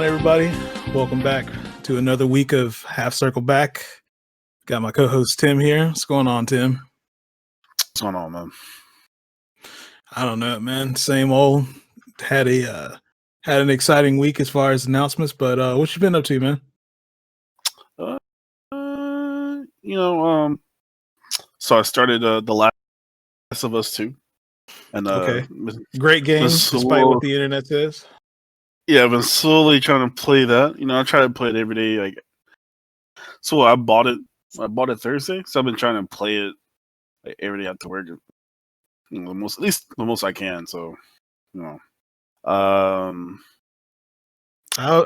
on, everybody? Welcome back to another week of Half Circle Back. Got my co-host Tim here. What's going on, Tim? What's going on, man? I don't know, man. Same old. Had an exciting week as far as announcements, but what you been up to, man? So I started The Last of Us 2. And okay, great game, despite what the internet says. Yeah, I've been slowly trying to play that. I try to play it every day. So I bought it Thursday, so I've been trying to play it every day after work. The most I can. So, I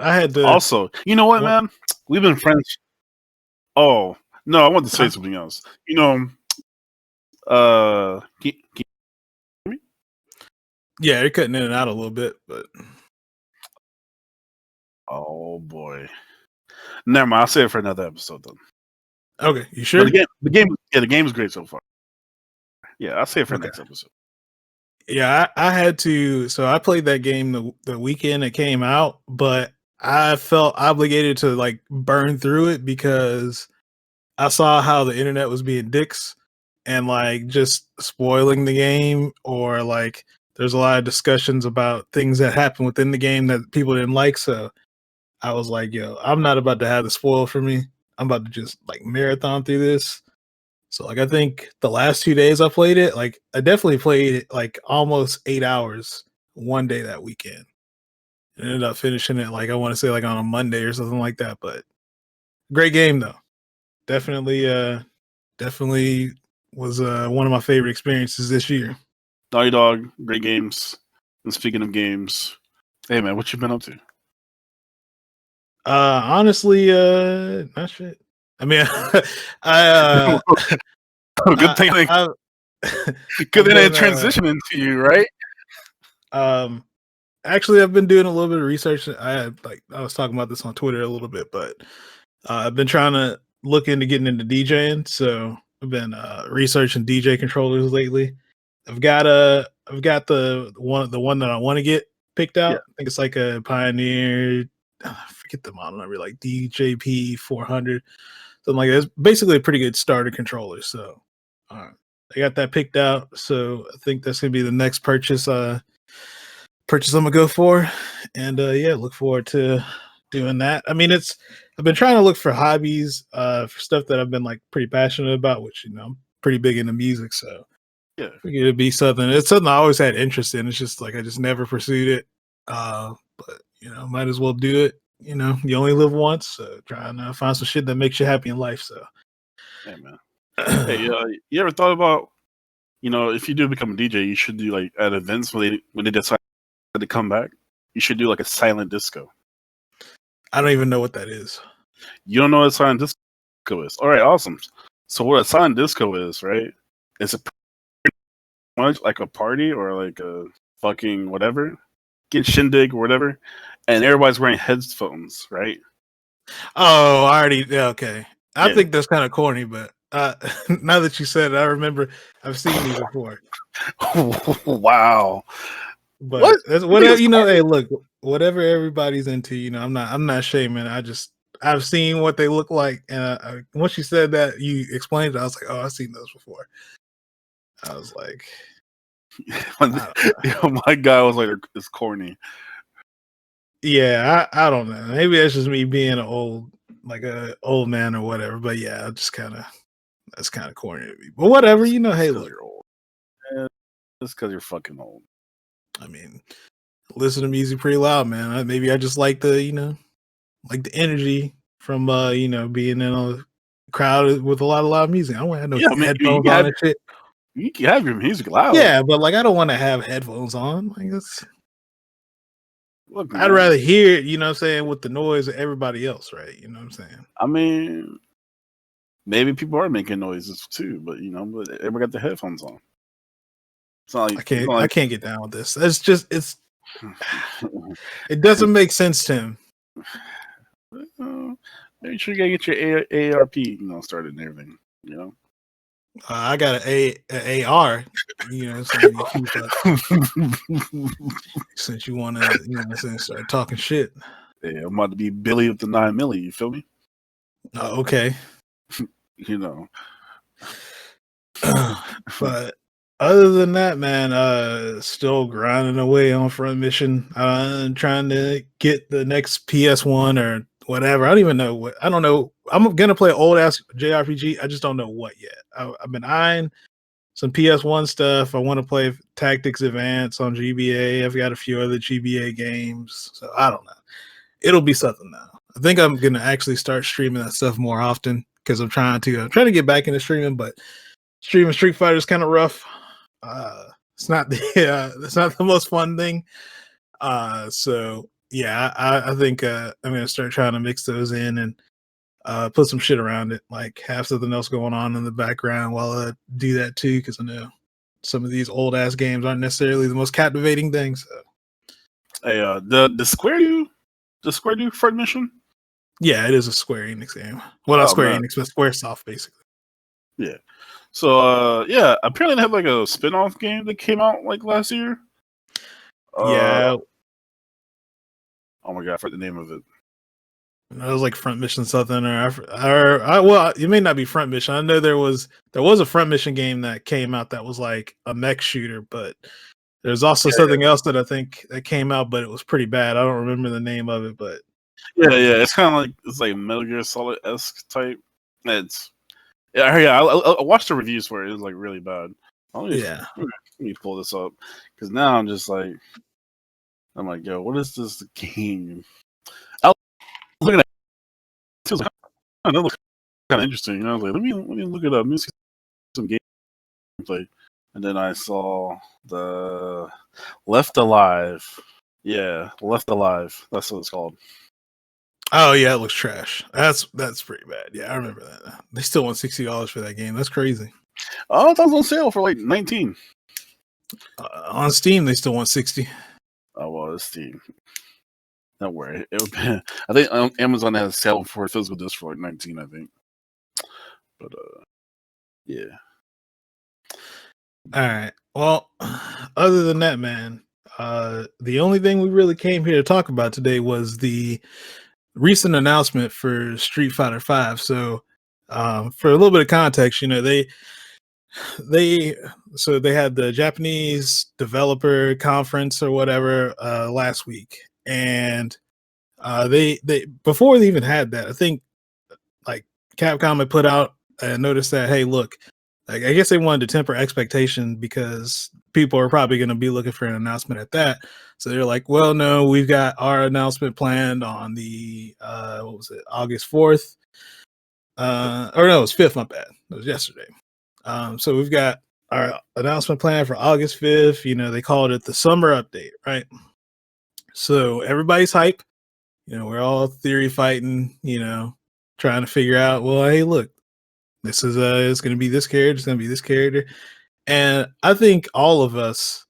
had to. Also, you know what, man? We've been friends. Oh no, I want to say something else. Can you hear me? Yeah, you're cutting in and out a little bit, but. Oh boy. Never mind. I'll save it for another episode then. Okay, you sure? But the game is great so far. Yeah, I'll save it for next episode. Yeah, I had to. So I played that game the weekend it came out, but I felt obligated to burn through it because I saw how the internet was being dicks and just spoiling the game, or there's a lot of discussions about things that happen within the game that people didn't like. So I was like, yo, I'm not about to have the spoil for me. I'm about to just marathon through this. So I think the last 2 days I played it, I definitely played it almost 8 hours one day that weekend. I ended up finishing it I want to say on a Monday or something like that. But great game though. Definitely was one of my favorite experiences this year. Naughty Dog, great games. And speaking of games, hey man, what you been up to? Honestly, not shit. I mean, good thing they transition into you, right? Actually, I've been doing a little bit of research. I was talking about this on Twitter a little bit, but I've been trying to look into getting into DJing. So I've been researching DJ controllers lately. I've got the one that I want to get picked out. Yeah. I think it's a Pioneer. I forget the model number, DJP 400, something like that. It's basically a pretty good starter controller. So I got that picked out. So I think that's gonna be the next purchase I'm gonna go for. And look forward to doing that. I mean, I've been trying to look for hobbies for stuff that I've been pretty passionate about, which I'm pretty big into music. So yeah, I figured it'd be something. It's something I always had interest in. It's just I just never pursued it. But might as well do it. You only live once, so try and find some shit that makes you happy in life. So, hey man, hey, you ever thought about if you do become a DJ, you should do at events when they decide to come back, you should do a silent disco. I don't even know what that is. You don't know what a silent disco is? All right, awesome. So what a silent disco is, right? It's a much like a party or a fucking whatever, get shindig or whatever, and everybody's wearing headphones, right? Oh, okay. I think that's kind of corny, but now that you said it, I remember I've seen these before. Wow. But whatever, hey, look, whatever everybody's into, I'm not shaming. I've seen what they look like, and once you said that, you explained it, I was like, oh, I've seen those before. I was like, my guy was like, it's corny. Yeah, I don't know. Maybe that's just me being an old man or whatever. But yeah, that's kind of corny to me. But whatever, hey, look, you're old. Yeah, that's because you're fucking old. I mean, listen to music pretty loud, man. Maybe I just like the the energy from being in a crowd with a lot of loud music. I don't have no headphones on and shit. You can have your music loud. Yeah, but I don't want to have headphones on. Look, I'd rather hear it, with the noise of everybody else, right? You know what I'm saying? I mean, maybe people are making noises too, but but everybody got the headphones on. It's not I can't get down with this. It doesn't make sense, Tim. Make sure you gotta get your AARP, started and everything, I got an AR, since you want to, start talking shit. Yeah, I'm about to be Billy with the 9 milli. You feel me? Okay. You know. But other than that, man, still grinding away on Front Mission. Trying to get the next PS1 or whatever. I don't even know what. I don't know. I'm gonna play old ass JRPG. I just don't know what yet. I've been eyeing some PS1 stuff. I want to play Tactics Advance on GBA. I've got a few other GBA games. So I don't know. It'll be something now. I think I'm gonna actually start streaming that stuff more often because I'm trying to get back into streaming, but streaming Street Fighter is kind of rough. It's not the it's not the most fun thing. So yeah, I think I'm gonna start trying to mix those in and put some shit around it, like have something else going on in the background while I do that too, because I know some of these old ass games aren't necessarily the most captivating things. So. Hey, the Square do Front Mission? Yeah, it is a Square Enix game. Well, not Square Enix, but SquareSoft, basically. Yeah. So, yeah, apparently they have like a spin-off game that came out like last year. Yeah. Oh my god, I forgot the name of it. It was like Front Mission something, well, it may not be Front Mission. I know there was a Front Mission game that came out that was like a mech shooter, but there's also something else that I think that came out, but it was pretty bad. I don't remember the name of it, but yeah, it's kind of like Metal Gear Solid-esque type. I watched the reviews for it. It was like really bad. Let me pull this up because now I'm like, yo, what is this game? I was looking at it, was like, oh, that looks kind of interesting. And I was like, let me look it up. Let me see some gameplay. And then I saw the Left Alive. Yeah, Left Alive. That's what it's called. Oh yeah, it looks trash. That's pretty bad. Yeah, I remember that. They still want $60 for that game. That's crazy. Oh, it was on sale for like 19. On Steam, they still want 60. Oh well, it's Steam. Don't worry. I think Amazon has a sale for physical disc for like 19. I think. But yeah. All right. Well, other than that, man, the only thing we really came here to talk about today was the recent announcement for Street Fighter V. So, for a little bit of context, they had the Japanese developer conference or whatever last week, and they before they even had that, I think like Capcom had put out a notice that, hey, look, like I guess they wanted to temper expectation because people are probably going to be looking for an announcement at that. So they're like, well, no, we've got our announcement planned on the what was it, August 4th? Or no, it was 5th, my bad. It was yesterday. So we've got our announcement planned for August 5th. They called it the summer update, right? So everybody's hype. We're all theory fighting, trying to figure out, well, hey, look, this is it's gonna be this character, it's gonna be this character. And I think all of us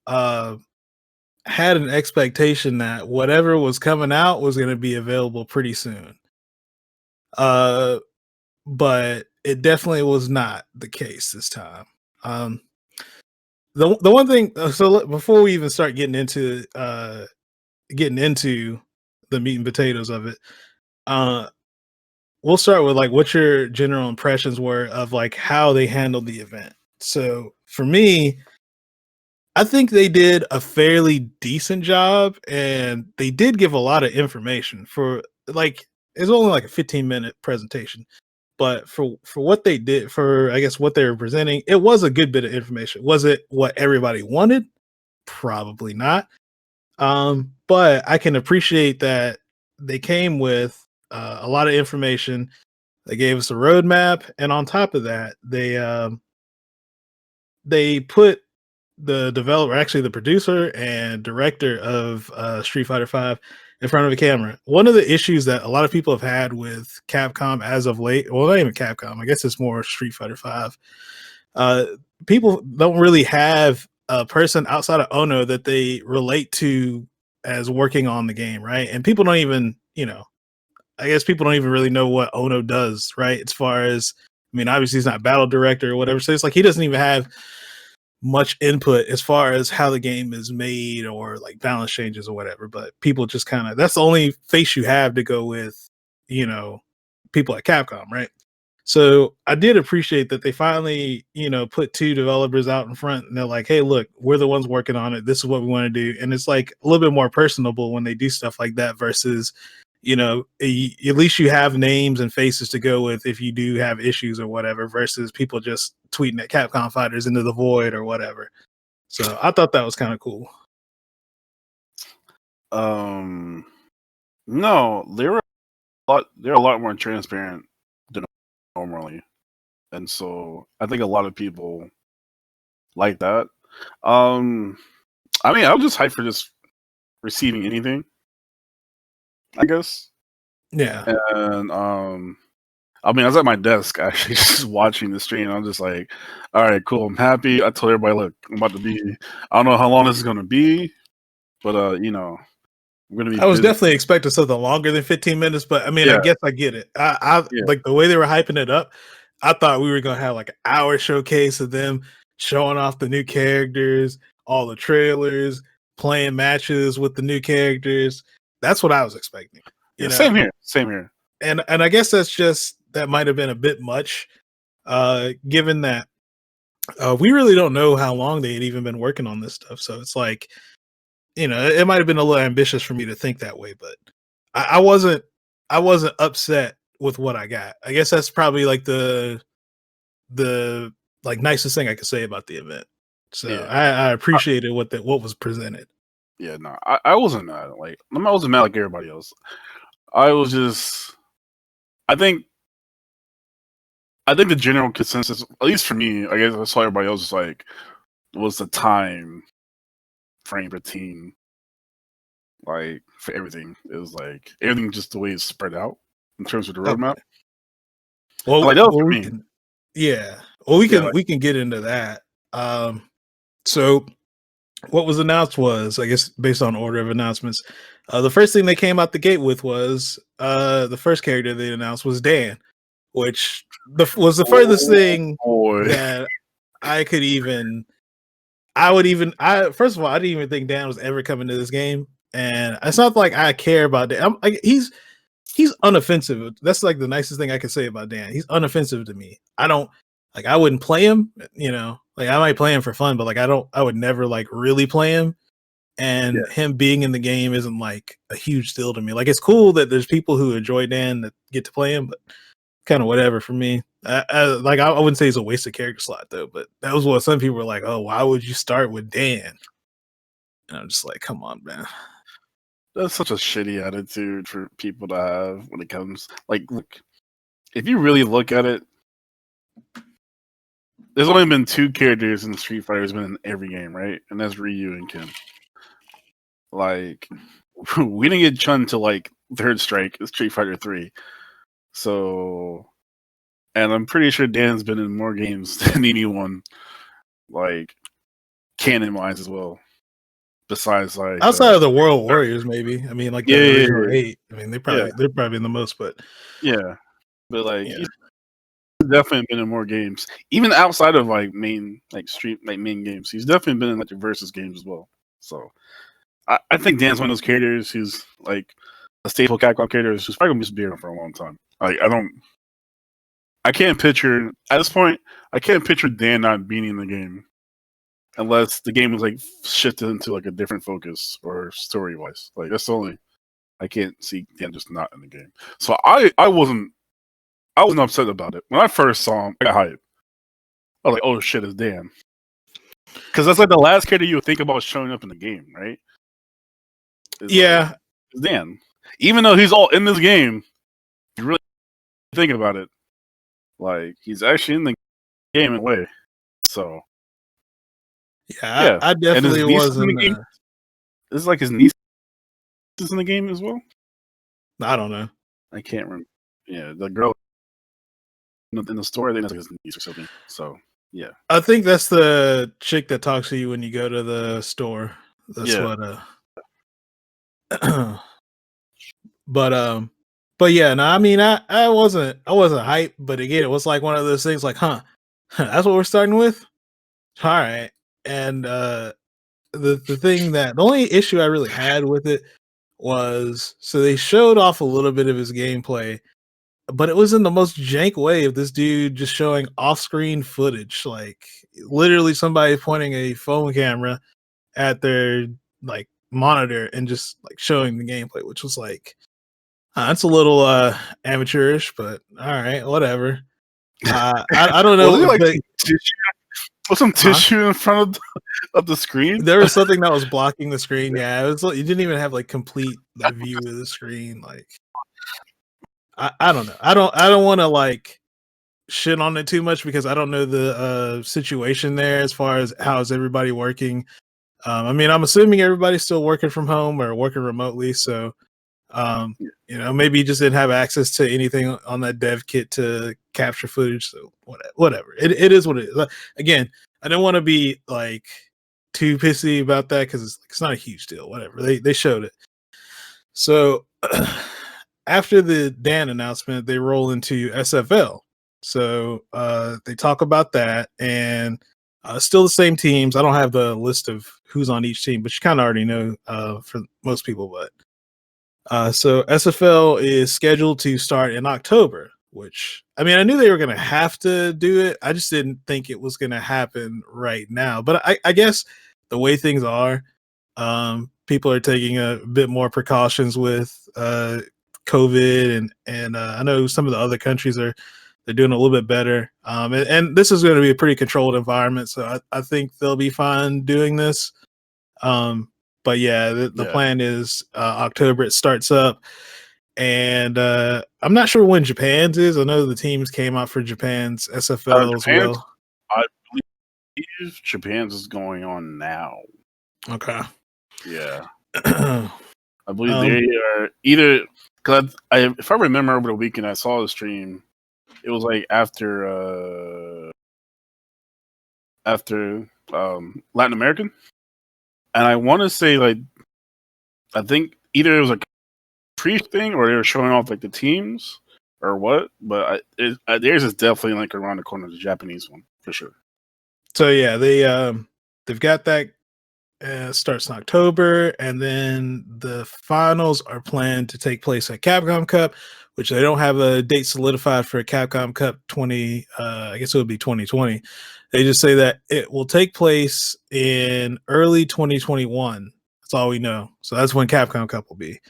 had an expectation that whatever was coming out was gonna be available pretty soon. But it definitely was not the case this time. The one thing, so before we even start getting into the meat and potatoes of it, we'll start with like what your general impressions were of like how they handled the event. So for me, I think they did a fairly decent job, and they did give a lot of information for like it's only like a 15-minute presentation. But for what they did, for I guess what they were presenting, it was a good bit of information. Was it what everybody wanted? Probably not. But I can appreciate that they came with a lot of information. They gave us a roadmap, and on top of that, they put the developer, actually the producer and director of Street Fighter V, in front of a camera. One of the issues that a lot of people have had with Capcom as of late, well, not even Capcom, I guess it's more Street Fighter V. People don't really have a person outside of Ono that they relate to as working on the game, right? And people don't even, I guess people don't even really know what Ono does, right? As far as, I mean, obviously he's not battle director or whatever. So it's like he doesn't even have much input as far as how the game is made or like balance changes or whatever. But people just kind of, that's the only face you have to go with, you know, people at Capcom, right? So I did appreciate that they finally, you know, put two developers out in front and they're like, hey, look, we're the ones working on it. This is what we want to do. And it's like a little bit more personable when they do stuff like that versus, you know, at least you have names and faces to go with if you do have issues or whatever versus people just tweeting at Capcom fighters into the void or whatever. So I thought that was kind of cool. No, they're a lot more transparent than normally, and so I think a lot of people like that. I mean, I'm just hyped for just receiving anything, I guess. Yeah. And I mean, I was at my desk actually just watching the stream. I'm just like, all right, cool. I'm happy. I told everybody, look, I'm about to be. I don't know how long this is gonna be, but you know, I'm gonna be. I was busy. definitely expecting something longer than 15 minutes, but I mean, Yeah. I guess I get it. I Yeah. like the way they were hyping it up. I thought we were gonna have like an hour showcase of them showing off the new characters, all the trailers, playing matches with the new characters. That's what I was expecting. You know? Same here. Same here. And I guess that might have been a bit much, given that we really don't know how long they had even been working on this stuff. So it's like, you know, it might have been a little ambitious for me to think that way, but I wasn't upset with what I got. I guess that's probably like the like nicest thing I could say about the event. So Yeah. I appreciated what was presented. Yeah, no, I wasn't mad. Like I wasn't mad like everybody else. I was just, I think the general consensus, at least for me, I guess I saw everybody else was like, was the time frame routine, like for everything. It was like everything just the way it's spread out in terms of the roadmap. Okay. Well, like that was well, for we me. can, yeah. Well, we can get into that. So what was announced was, I guess, based on order of announcements, the first thing they came out the gate with was the first character they announced was Dan, which was the furthest thing that I could even. First of all, I didn't even think Dan was ever coming to this game, and it's not like I care about Dan. He's unoffensive. That's like the nicest thing I could say about Dan. He's unoffensive to me. I don't like. I wouldn't play him. You know, like I might play him for fun, but like I would never like really play him. And him being in the game isn't like a huge deal to me. Like it's cool that there's people who enjoy Dan that get to play him, but kind of whatever for me. I wouldn't say it's a wasted character slot though, but that was what some people were like, oh, why would you start with Dan? And I'm just like, come on, man. That's such a shitty attitude for people to have when it comes. Like, look, if you really look at it, there's only been two characters in Street Fighter has been in every game, right? And that's Ryu and Ken. Like, we didn't get Chun to like Third Strike, Street Fighter 3. So, and I'm pretty sure Dan's been in more games than anyone, like canon wise as well. Besides, like outside of the World Warriors, maybe. I mean, like the original 8. I mean, they're probably in the most, but but like he's definitely been in more games, even outside of like main games. He's definitely been in like the versus games as well. So I think Dan's one of those characters who's like a staple Capcom character who's probably gonna be around for a long time. Like I can't picture at this point. I can't picture Dan not being in the game unless the game was like shifted into like a different focus or story wise. Like that's the only I can't see Dan just not in the game. So I wasn't upset about it. When I first saw him, I got hyped. I was like, oh shit, it's Dan. Because that's like the last character you would think about showing up in the game, right? It's it's Dan. Even though he's all in this game, you really think about it. Like he's actually in the game in a way. So I definitely wasn't. This is like his niece is in the game as well. I don't know. I can't remember. Yeah, the girl in the story, I think that's like his niece or something. So yeah, I think that's the chick that talks to you when you go to the store. That's what. But yeah, no, I mean, I wasn't hyped, but again, it was like one of those things, like, huh, that's what we're starting with. All right, and the only issue I really had with it was, so they showed off a little bit of his gameplay, but it was in the most jank way of this dude just showing off-screen footage, like literally somebody pointing a phone camera at their like monitor and just like showing the gameplay, which was like, that's a little amateurish, but all right, whatever. I don't Was it know, like but some tissue in front of the screen? there was something that was blocking the screen. Yeah, it was like, you didn't even have like complete like view of the screen. Like, I don't know. I don't want to like shit on it too much because I don't know the situation there as far as how is everybody working. I mean, I'm assuming everybody's still working from home or working remotely, so you know, maybe he just didn't have access to anything on that dev kit to capture footage. So whatever. It is what it is. Again, I don't want to be like too pissy about that because it's not a huge deal. Whatever. They showed it. So after the Dan announcement, they roll into SFL. So they talk about that, and still the same teams. I don't have the list of who's on each team, but you kind of already know for most people. But so SFL is scheduled to start in October, which, I mean, I knew they were going to have to do it. I just didn't think it was going to happen right now. But I guess the way things are, people are taking a bit more precautions with COVID, and I know some of the other countries they're doing a little bit better. And this is going to be a pretty controlled environment, so I think they'll be fine doing this. But yeah, the plan is October it starts up, and I'm not sure when Japan's is. I know the teams came out for Japan's SFL as well. I believe Japan's is going on now. Okay. Yeah. I believe they are either, because if I remember over the weekend I saw the stream, it was like after Latin American, and I want to say like I think either it was a pre thing or they were showing off like the teams or what, but theirs is definitely like around the corner of the Japanese one for sure. So yeah, they've got that. Starts in October, and then the finals are planned to take place at Capcom Cup, which they don't have a date solidified for Capcom Cup 20. I guess it would be 2020. They just say that it will take place in early 2021. That's all we know. So that's when Capcom Cup will be.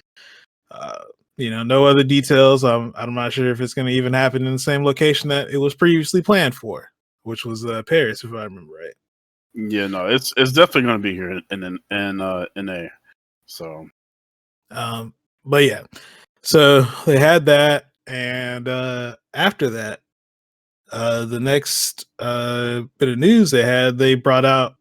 You know, no other details. I'm not sure if it's going to even happen in the same location that it was previously planned for, which was Paris, if I remember right. Yeah, no, it's definitely going to be here in A. So, but yeah, so they had that, and after that, the next bit of news they brought out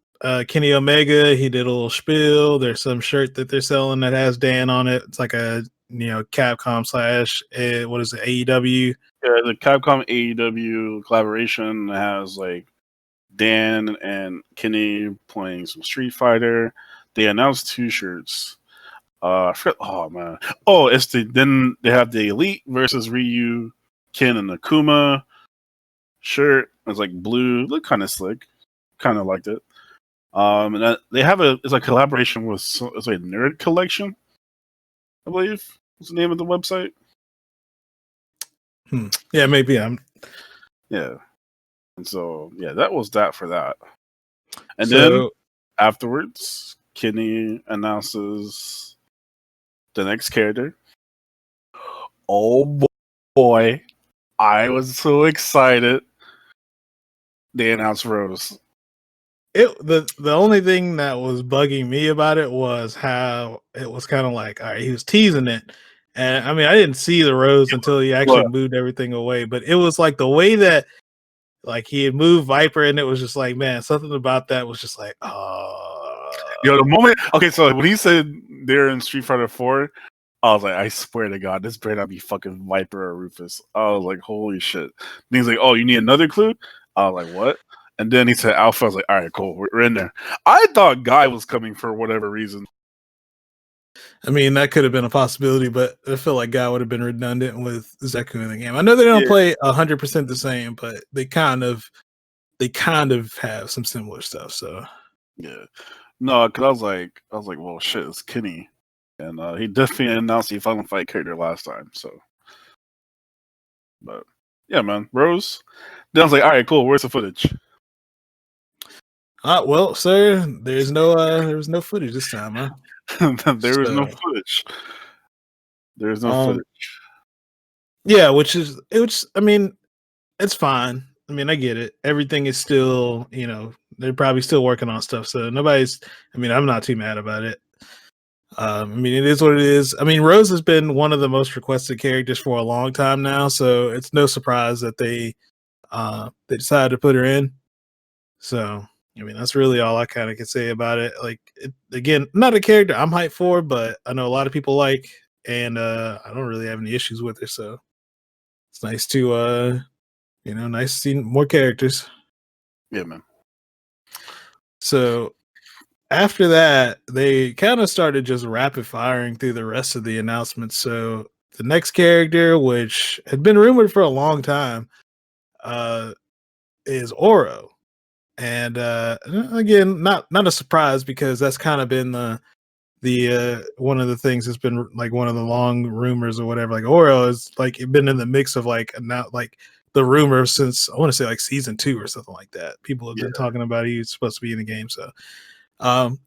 Kenny Omega. He did a little spiel. There's some shirt that they're selling that has Dan on it. It's like a Capcom slash what is it, AEW? Yeah, the Capcom AEW collaboration has like Dan and Kenny playing some Street Fighter. They announced 2 shirts. I forgot, oh man. Oh, then they have the Elite versus Ryu, Ken and Akuma shirt. It's like blue, look kind of slick. Kind of liked it. And they have it's a collaboration with it's like Nerd Collection, I believe. What's the name of the website? Yeah, maybe. Yeah. And so, yeah, that was that for that. And then afterwards, Kenny announces the next character. Oh boy, I was so excited. They announced Rose. The only thing that was bugging me about it was how it was kind of like, all right, he was teasing it. And I mean, I didn't see the rose until he actually moved everything away, but it was like the way that like he had moved Viper, and it was just like, man, something about that was just like, Yo, the moment, okay, so when he said they're in Street Fighter 4, I was like, I swear to God, this better not be fucking Viper or Rufus. I was like, holy shit. And he's like, oh, you need another clue? I was like, what? And then he said Alpha. I was like, all right, cool, we're in there. I thought Guy was coming for whatever reason. I mean, that could have been a possibility, but I feel like Guy would have been redundant with Zeku in the game. I know they don't play 100% the same, but they kind of have some similar stuff. So Yeah. No, because I was like, well, shit, it's Kenny, and he definitely announced the Final Fight character last time. So, but yeah, man, Rose. Then I was like, all right, cool. Where's the footage? Well, sir, there was no footage this time, huh? There is no So, footage. There is no um, footage. yeah, which I mean, it's fine. I mean, I get it. Everything is still, they're probably still working on stuff. So nobody's. I mean, I'm not too mad about it. I mean, it is what it is. I mean, Rose has been one of the most requested characters for a long time now, so it's no surprise that they decided to put her in. So, I mean, that's really all I kind of can say about it. Like, again, not a character I'm hyped for, but I know a lot of people like, and I don't really have any issues with her. So it's nice to, nice to see more characters. Yeah, man. So after that, they kind of started just rapid firing through the rest of the announcements. So the next character, which had been rumored for a long time, uh, is Oro. And again, not a surprise because that's kind of been the one of the things that's been like one of the long rumors or whatever. Like Oro is like been in the mix of like now like the rumor since I want to say like season 2 or something like that. People have Yeah, been talking about he's supposed to be in the game. So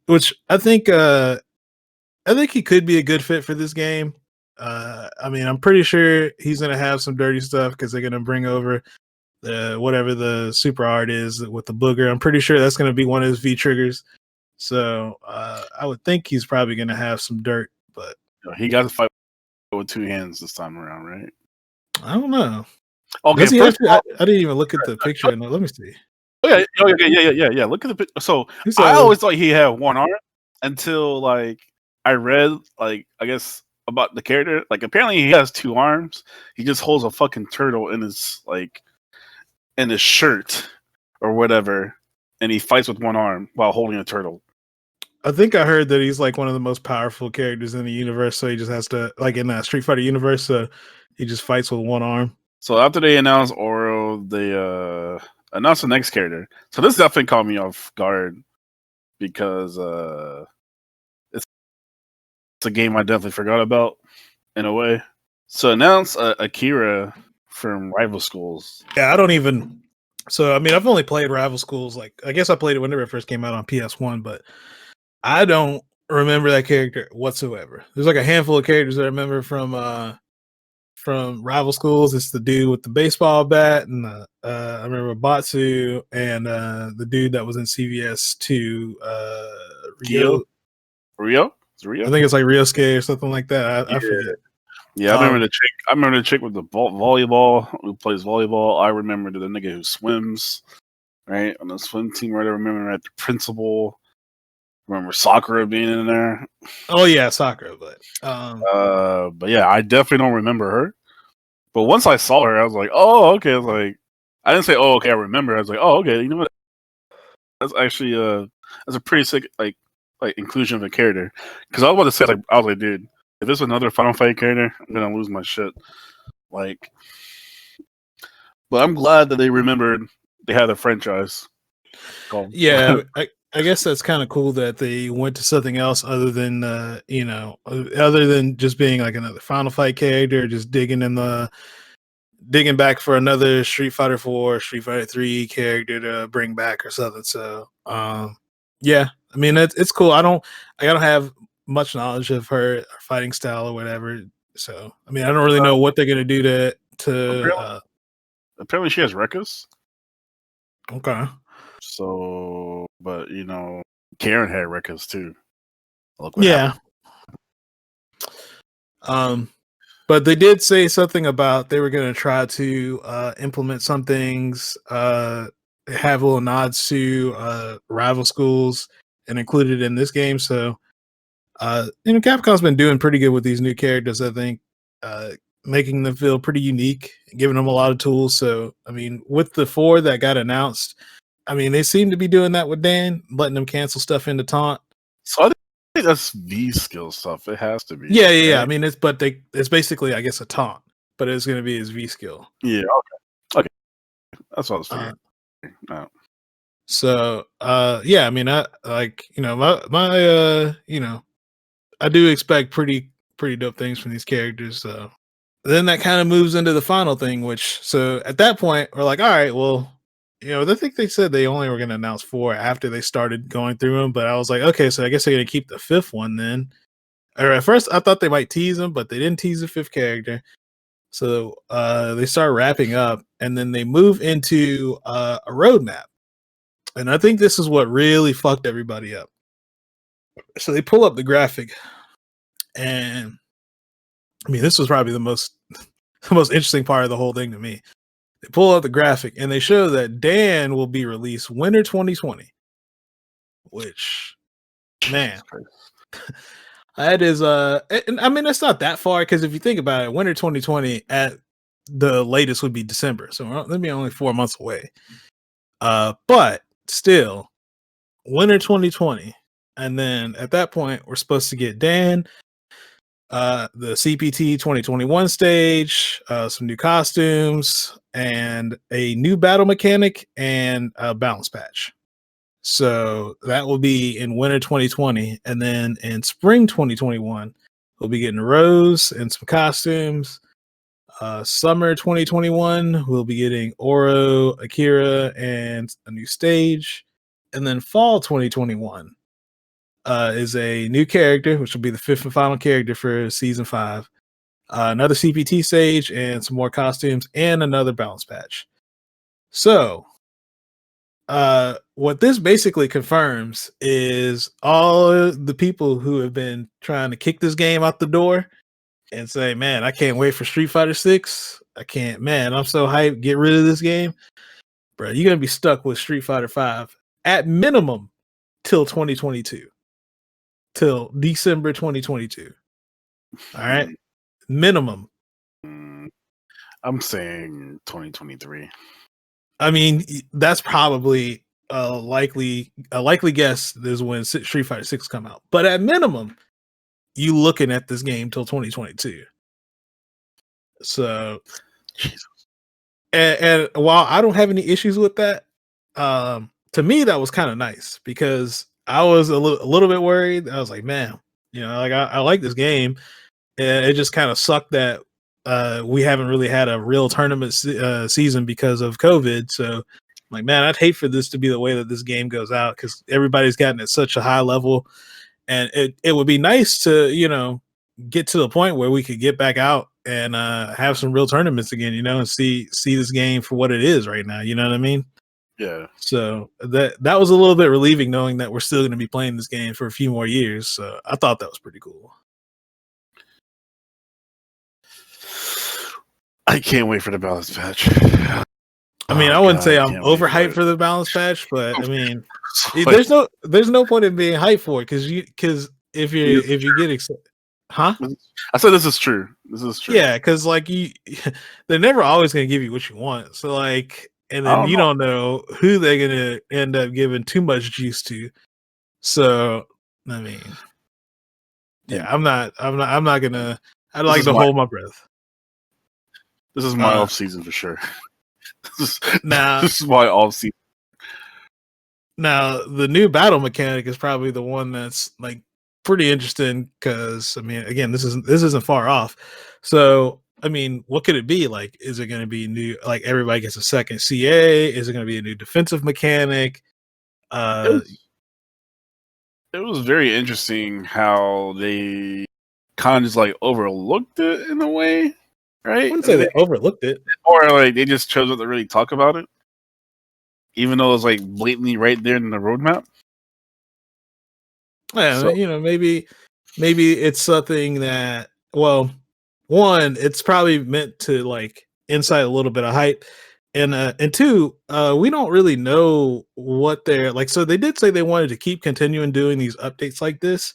which I think he could be a good fit for this game. I mean, I'm pretty sure he's gonna have some dirty stuff because they're gonna bring over the whatever the super art is with the booger. I'm pretty sure that's gonna be one of his V triggers. So I would think he's probably gonna have some dirt, but he got to fight with 2 hands this time around, right? I don't know. Okay, Does he first actually? of all, I didn't even look at the picture. No, let me see. okay, yeah. Look at the picture. So He's I always thought he had one arm until like I read like I guess about the character. Like apparently he has 2 arms. He just holds a fucking turtle in his shirt or whatever, and he fights with one arm while holding a turtle. I think I heard that he's like one of the most powerful characters in the universe. So he just has to like in that Street Fighter universe. So he just fights with one arm. So after they announced Oro, they announced the next character. So this definitely caught me off guard because it's a game I definitely forgot about in a way. So announced Akira from Rival Schools. Yeah, I don't even. So I mean, I've only played Rival Schools. Like I guess I played it whenever it first came out on PS1, but I don't remember that character whatsoever. There's like a handful of characters that I remember from Rival Schools. It's the dude with the baseball bat, and I remember Batsu and the dude that was in CVS 2, Rio. Rio? Is it I Rio? think it's like Ryosuke or something like that. I Yeah. forget. Yeah, I remember the chick. I remember the chick with the volleyball who plays volleyball. I remember the nigga who swims, right, on the swim team. Right, I remember the principal. I remember Sakura being in there. Oh yeah, Sakura. But yeah, I definitely don't remember her. But once I saw her, I was like, oh, okay. I was like, I didn't say, oh, okay, I remember. I was like, oh, okay. You know what? That's actually that's a pretty sick like inclusion of a character. Because I was about to say, like, I was like, dude, if this was another Final Fight character, I'm gonna lose my shit. Like, but I'm glad that they remembered they had a franchise called. Yeah, I guess that's kind of cool that they went to something else other than other than just being like another Final Fight character, just digging back for another Street Fighter 4, Street Fighter 3 character to bring back or something. So, yeah, I mean it's cool. I don't have much knowledge of her fighting style or whatever. So, I mean, I don't really know what they're gonna do apparently she has Rekkas. Okay. So, but Karen had Rekkas too. Look what Yeah. But they did say something about they were going to try to implement some things, have little nods to rival schools and include it in this game. So, Capcom's been doing pretty good with these new characters, I think, making them feel pretty unique, giving them a lot of tools. So, I mean, with the 4 that got announced, I mean, they seem to be doing that with Dan, letting them cancel stuff into taunt. So I think that's V skill stuff. It has to be. Yeah. I mean, it's basically, I guess, a taunt, but it's going to be his V skill. Yeah. Okay. That's what I was thinking. No. So yeah, I mean, I like, my I do expect pretty dope things from these characters. So then that kind of moves into the final thing, which so at that point we're like, all right, well, I think they said they only were going to announce 4 after they started going through them, but I was like, okay, so I guess they're going to keep the 5th one then. Or at first I thought they might tease them, but they didn't tease the 5th character. So they start wrapping up, and then they move into a roadmap. And I think this is what really fucked everybody up. So they pull up the graphic, and I mean, this was probably the most the most interesting part of the whole thing to me. They pull up the graphic, and they show that Dan will be released winter 2020. Which, man, that is and I mean, it's not that far because if you think about it, winter 2020 at the latest would be December, so that'd be only 4 months away. But still, winter 2020, and then at that point, we're supposed to get Dan, the CPT 2021 stage, some new costumes, and a new battle mechanic and a balance patch. So that will be in winter 2020, and then in spring 2021, we'll be getting Rose and some costumes. Summer 2021, we'll be getting Oro, Akira, and a new stage. And then fall 2021 is a new character, which will be the 5th and final character for season 5. Another CPT stage and some more costumes and another balance patch. So, what this basically confirms is all the people who have been trying to kick this game out the door and say, "Man, I can't wait for Street Fighter 6. I can't, man, I'm so hyped. Get rid of this game." Bro, you're going to be stuck with Street Fighter 5 at minimum till 2022. Till December 2022. All right? Minimum. I'm saying 2023. I mean, that's probably a likely guess is when Street Fighter 6 come out. But at minimum, you looking at this game till 2022. So, Jesus. And while I don't have any issues with that, to me that was kind of nice because I was a little bit worried. I was like, man, like I like this game, and it just kind of sucked that we haven't really had a real tournament season because of COVID. So, like, man, I'd hate for this to be the way that this game goes out because everybody's gotten at such a high level, and it would be nice to get to the point where we could get back out and have some real tournaments again, and see this game for what it is right now. You know what I mean? Yeah. So that was a little bit relieving knowing that we're still going to be playing this game for a few more years. So I thought that was pretty cool. I can't wait for the balance patch. I mean, I wouldn't say I'm overhyped for the balance patch, but I mean, there's no point in being hyped for it because if you get excited, huh? I said this is true. This is true. Yeah, because like they're never always going to give you what you want. So like, and then you don't know who they're going to end up giving too much juice to. So I mean, yeah, I'm not gonna. I'd like to hold my breath. This is my off season for sure. This is my off season. Now the new battle mechanic is probably the one that's like pretty interesting because I mean, again, this isn't far off. So I mean, what could it be? Like, is it going to be new? Like everybody gets a second CA? Is it going to be a new defensive mechanic? It was very interesting how they kind of just like overlooked it in a way, right? I wouldn't say they overlooked it, or like they just chose not to really talk about it, even though it was like blatantly right there in the roadmap. Yeah, so, maybe it's something that, well, one, it's probably meant to like incite a little bit of hype, and two, we don't really know what they're like. So they did say they wanted to keep continuing doing these updates like this.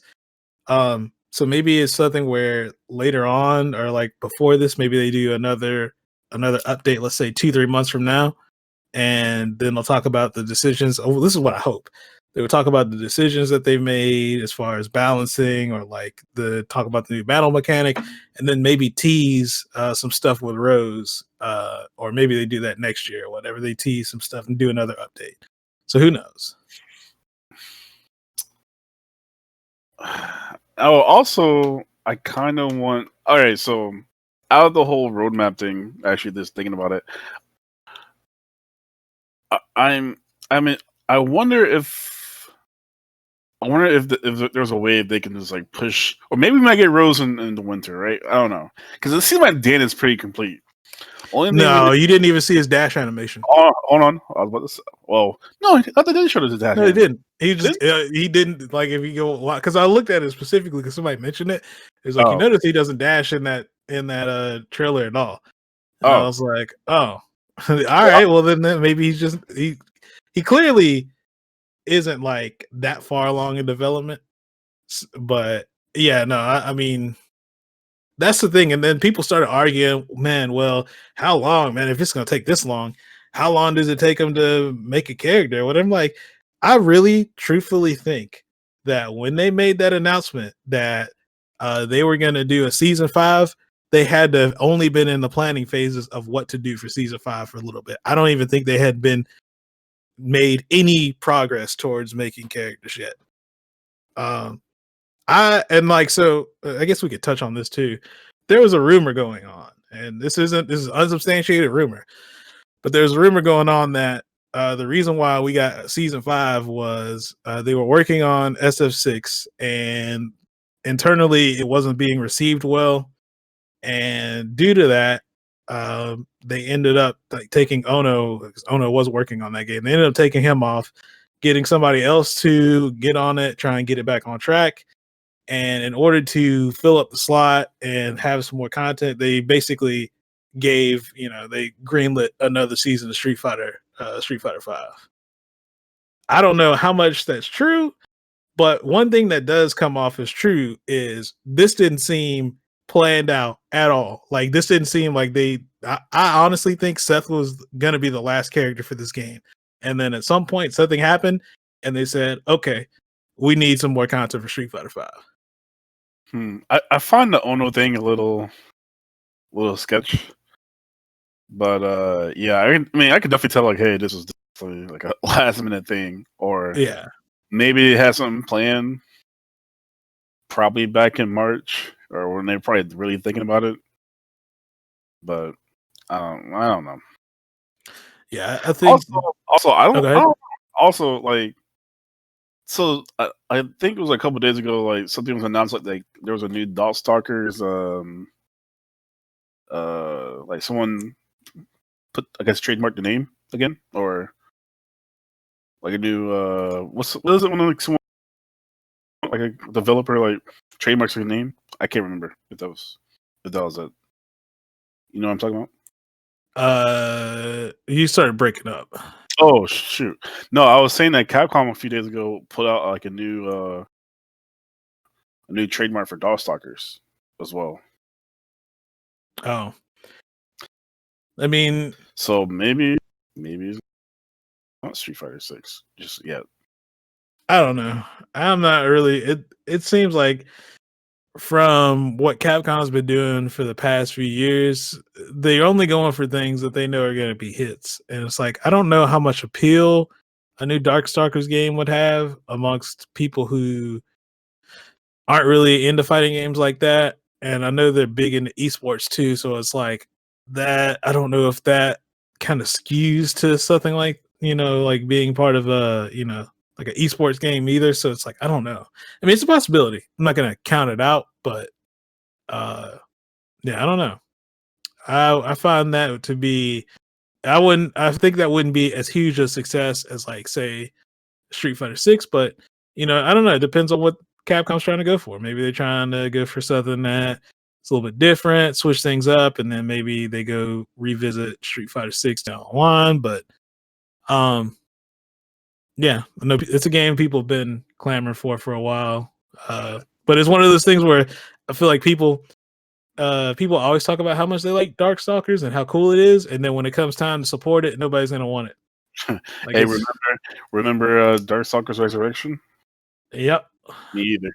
So maybe it's something where later on or like before this, maybe they do another update, let's say 2-3 months from now, and then they'll talk about the decisions. Oh, this is what I hope. They would talk about the decisions that they've made as far as balancing or like talk about the new battle mechanic, and then maybe tease some stuff with Rose, or maybe they do that next year or whatever. They tease some stuff and do another update. So who knows? Oh, also, I kind of want. All right, so out of the whole roadmap thing, actually, just thinking about it, I mean, I wonder if if there's a way they can just like push, or maybe we might get Rose in the winter, right? I don't know, because it seems like Dan is pretty complete. Only thing No, you didn't even see his dash animation. oh, hold on, I was about to say, well, no, I thought they did show the dash. No, he animation. didn't. He just he didn't like if you go because I looked at it specifically because somebody mentioned it. It's like you Oh, notice he doesn't dash in that trailer at all. And I oh, was like, oh, all right. Well, then maybe he's just he clearly isn't like that far along in development. But yeah, no, I mean that's the thing. And then people started arguing, man, well, how long, man? If it's gonna take this long, how long does it take him to make a character? What I'm like, I really truthfully think that when they made that announcement that they were gonna do a season 5, they had to have only been in the planning phases of what to do for season 5 for a little bit. I don't even think they had been made any progress towards making characters yet. I guess we could touch on this too. There was a rumor going on, and this is unsubstantiated rumor, but there's a rumor going on that the reason why we got season 5 was they were working on SF6 and internally it wasn't being received well, and due to that, they ended up like taking Ono because Ono was working on that game. They ended up taking him off, getting somebody else to get on it, try and get it back on track. And in order to fill up the slot and have some more content, they basically they greenlit another season of Street Fighter 5. I don't know how much that's true, but one thing that does come off as true is this didn't seem planned out at all. Like this didn't seem like I honestly think Seth was gonna be the last character for this game. And then at some point something happened and they said, okay, we need some more content for Street Fighter 5. I find the Ono thing a little sketch, but yeah, I mean, I could definitely tell like, hey, this was definitely like a last minute thing, or Yeah. maybe it had something planned, probably back in March, or when they're probably really thinking about it. But I don't know. Yeah, I think Also, I go don't. ahead. Also, like, so I think it was like a couple days ago, like something was announced, like there was a new Darkstalkers, like someone put, I guess, trademarked the name again, or like a new what is it when like someone like a developer like trademarks their name? I can't remember if that was it. You know what I'm talking about? You started breaking up. Oh shoot! No, I was saying that Capcom a few days ago put out like a new trademark for Darkstalkers as well. Oh, I mean, so maybe it's not Street Fighter 6 just yet. I don't know. I'm not really. It seems like from what Capcom's been doing for the past few years, they're only going for things that they know are going to be hits, and it's like I don't know how much appeal a new Darkstalkers game would have amongst people who aren't really into fighting games like that. And I know they're big into esports too, so it's like that. I don't know if that kind of skews to something like like being part of like an esports game either. So it's like I don't know. I mean, it's a possibility. I'm not gonna count it out, but yeah, I don't know. I find that to be. I think that wouldn't be as huge a success as like say Street Fighter 6, but I don't know. It depends on what Capcom's trying to go for. Maybe they're trying to go for something that's a little bit different, switch things up, and then maybe they go revisit Street Fighter 6 down the line. But yeah, no, it's a game people have been clamoring for a while. But it's one of those things where I feel like people always talk about how much they like Darkstalkers and how cool it is, and then when it comes time to support it, nobody's gonna want it. Like hey, remember Darkstalkers Resurrection? Yep. Me either.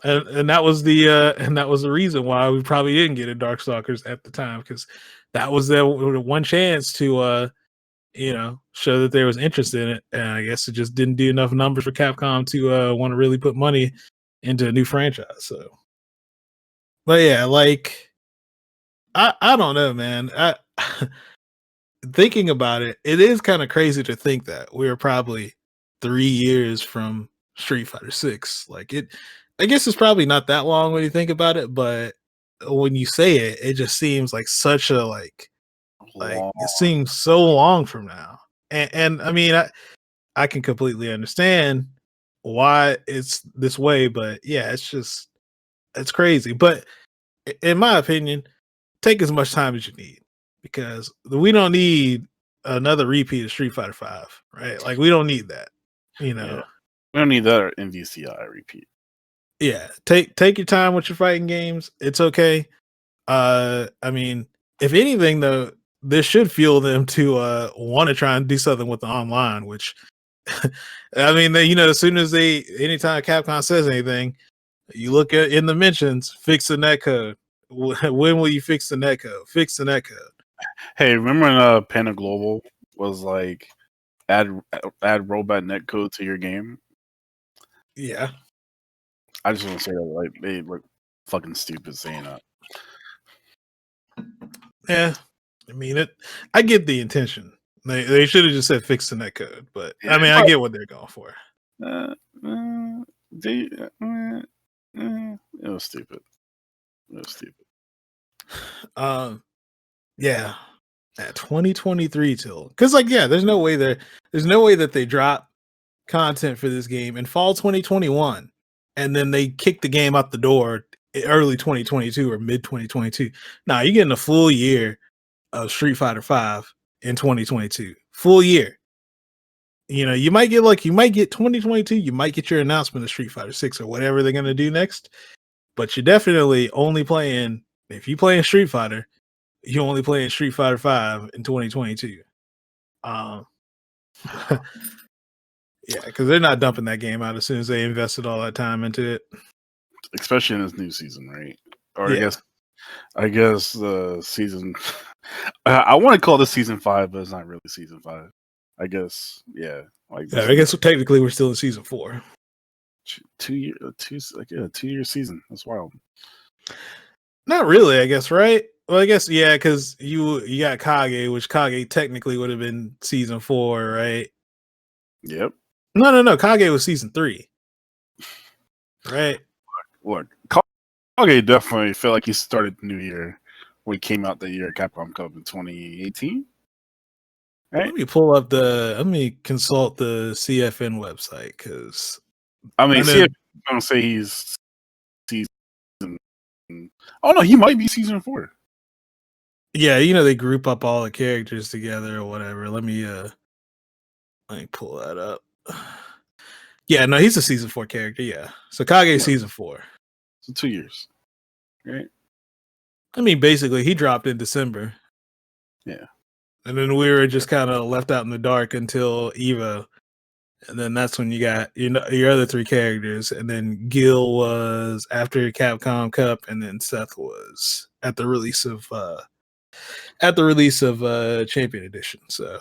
And that was the reason why we probably didn't get a Darkstalkers at the time, because that was the one chance to show that there was interest in it. And I guess it just didn't do enough numbers for Capcom to want to really put money into a new franchise. So, but yeah, like I don't know, man. Thinking about it, it is kind of crazy to think that we were probably 3 years from Street Fighter 6. Like I guess it's probably not that long when you think about it, but when you say it, it just seems like such a like Long. it seems so long from now. And I mean, I can completely understand why it's this way, but yeah, it's crazy. But in my opinion, take as much time as you need because we don't need another repeat of Street Fighter 5, right? Like we don't need that, Yeah. We don't need that in VCI repeat. Yeah, take your time with your fighting games. It's okay. I mean, if anything though, this should fuel them to want to try and do something with the online, which I mean, as soon as anytime Capcom says anything, you look at in the mentions, fix the netcode. When will you fix the netcode? Fix the netcode. Hey, remember when Panda Global was like add robot netcode to your game? Yeah. I just want to say that like they look fucking stupid saying that. Yeah. I mean I get the intention. They should have just said fix the netcode, but Yeah, I mean I get what they're going for. It was stupid. It was stupid. Yeah. At 2023 till because there's no way that they drop content for this game in fall 2021 and then they kick the game out the door early 2022 or mid 2022. Now you're getting a full year of Street Fighter 5 in 2022. Full year. You might get 2022, you might get your announcement of Street Fighter 6 or whatever they're gonna do next. But you're definitely only playing if you playing Street Fighter, you only playing Street Fighter 5 in 2022. Yeah, because they're not dumping that game out as soon as they invested all that time into it. Especially in this new season, right? Or Yeah. I guess the season. I want to call this season 5, but it's not really season 5. I guess, yeah. Like I guess technically we're still in season 4. 2 year season. That's wild. Not really, I guess, right? Well, I guess yeah, because you got Kage, which Kage technically would have been season 4, right? Yep. No. Kage was season 3, right? Look, Kage definitely felt like he started the new year when he came out the year Capcom Cup in 2018. Right? Let me consult the CFN website because I mean, CFN don't say he's season. Oh no, he might be season 4. Yeah, they group up all the characters together or whatever. Let me pull that up. Yeah, no, he's a season 4 character. Yeah, so Kage season 4. So 2 years, right? I mean, basically, he dropped in December. Yeah, and then we were just kind of left out in the dark until Evo, and then that's when you got your other 3 characters, and then Gil was after Capcom Cup, and then Seth was at the release of Champion Edition. So.